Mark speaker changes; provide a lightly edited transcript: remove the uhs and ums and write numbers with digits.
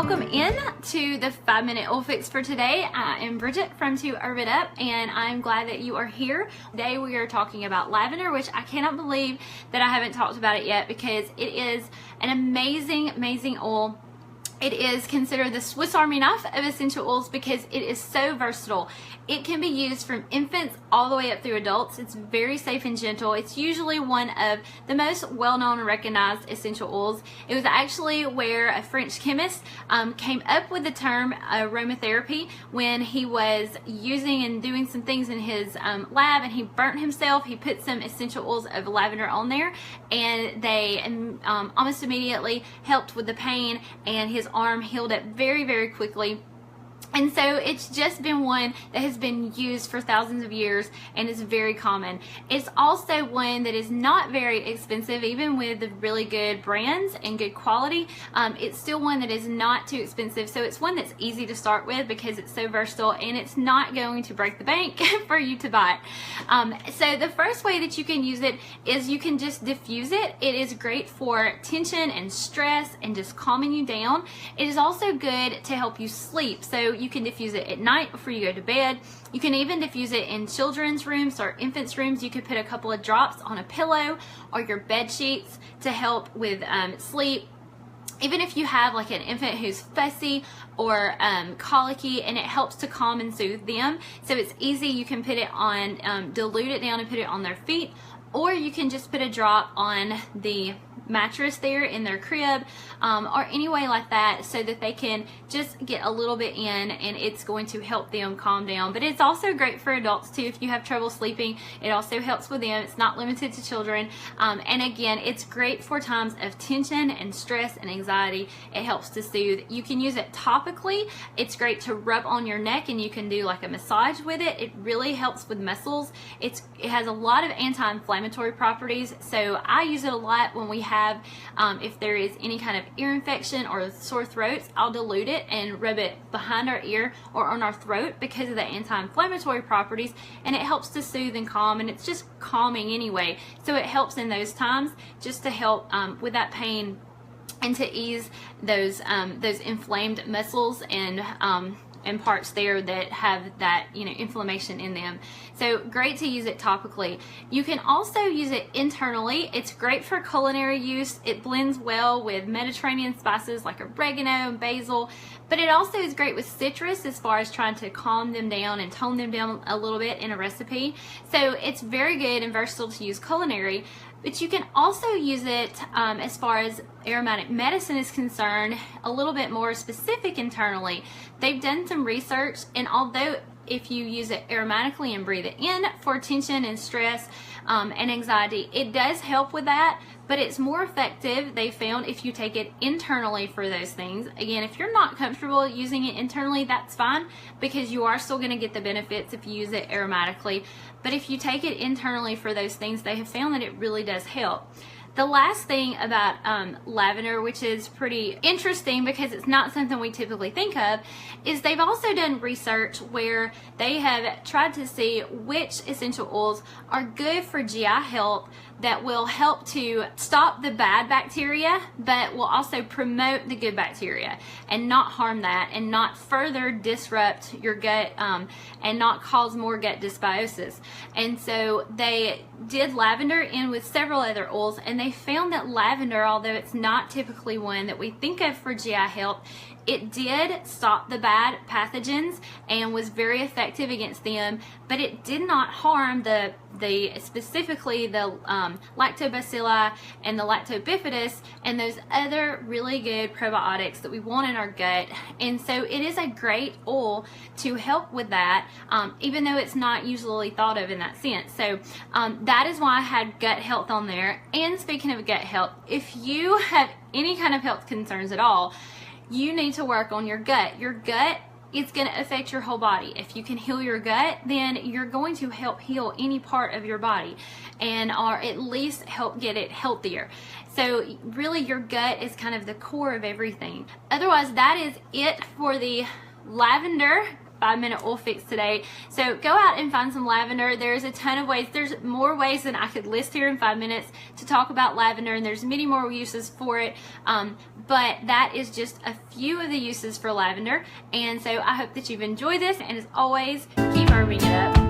Speaker 1: welcome in to the 5-minute oil fix for today. I am Bridget from To Herb It Up, and I'm glad that you are here. Today we are talking about lavender, which I cannot believe that I haven't talked about it yet because it is an amazing, amazing oil. It is considered the Swiss Army knife of essential oils because it is so versatile. It can be used from infants all the way up through adults. It's very safe and gentle. It's usually one of the most well-known and recognized essential oils. It was actually where a French chemist came up with the term aromatherapy when he was using and doing some things in his lab, and he burnt himself. He put some essential oils of lavender on there, and they almost immediately helped with the pain, and his arm healed up very, very quickly. And so it's just been one that has been used for thousands of years and is very common. It's also one that is not very expensive, even with the really good brands and good quality. It's still one that is not too expensive. So it's one that's easy to start with because it's so versatile and it's not going to break the bank for you to buy it. So the first way that you can use it is you can just diffuse it. It is great for tension and stress and just calming you down. It is also good to help you sleep. So you can diffuse it at night before you go to bed. You can even diffuse it in children's rooms or infants' rooms. You could put a couple of drops on a pillow or your bed sheets to help with sleep. Even if you have like an infant who's fussy or colicky, and it helps to calm and soothe them. So it's easy. You can put it on, dilute it down and put it on their feet, or you can just put a drop on the mattress there in their crib, or any way like that, so that they can just get a little bit in, and it's going to help them calm down. But it's also great for adults too. If you have trouble sleeping, it also helps with them. It's not limited to children. And again, it's great for times of tension and stress and anxiety. It helps to soothe. You can use it topically. It's great to rub on your neck, and you can do like a massage with it. It really helps with muscles. It has a lot of anti-inflammatory properties. So I use it a lot when we have if there is any kind of ear infection or sore throats. I'll dilute it and rub it behind our ear or on our throat because of the anti-inflammatory properties, and it helps to soothe and calm, and it's just calming anyway. So it helps in those times just to help with that pain and to ease those inflamed muscles and parts there that have that, inflammation in them. So great to use it topically. You can also use it internally. It's great for culinary use. It blends well with Mediterranean spices like oregano and basil, but it also is great with citrus as far as trying to calm them down and tone them down a little bit in a recipe. So it's very good and versatile to use culinary. But you can also use it as far as aromatic medicine is concerned, a little bit more specific internally. They've done some research, and although if you use it aromatically and breathe it in for tension and stress and anxiety, it does help with that, but it's more effective, they found, if you take it internally for those things. Again, if you're not comfortable using it internally, that's fine, because you are still going to get the benefits if you use it aromatically. But if you take it internally for those things, they have found that it really does help. The last thing about lavender, which is pretty interesting because it's not something we typically think of, is they've also done research where they have tried to see which essential oils are good for GI health that will help to stop the bad bacteria, but will also promote the good bacteria and not harm that and not further disrupt your gut and not cause more gut dysbiosis. And so they did lavender in with several other oils, and they found that lavender, although it's not typically one that we think of for GI health, it did stop the bad pathogens and was very effective against them, but it did not harm specifically the lactobacilli and the lactobifidus and those other really good probiotics that we want in our gut. And so it is a great oil to help with that, even though it's not usually thought of in that sense. So that is why I had gut health on there. And speaking of gut health, if you have any kind of health concerns at all, you need to work on your gut. Your gut is going to affect your whole body. If you can heal your gut, then you're going to help heal any part of your body, and or at least help get it healthier. So really your gut is kind of the core of everything. Otherwise, that is it for the lavender 5-minute oil fix today. So go out and find some lavender. There's a ton of ways. There's more ways than I could list here in 5 minutes to talk about lavender, and there's many more uses for it. But that is just a few of the uses for lavender. And so I hope that you've enjoyed this, and as always, keep urbaning it up.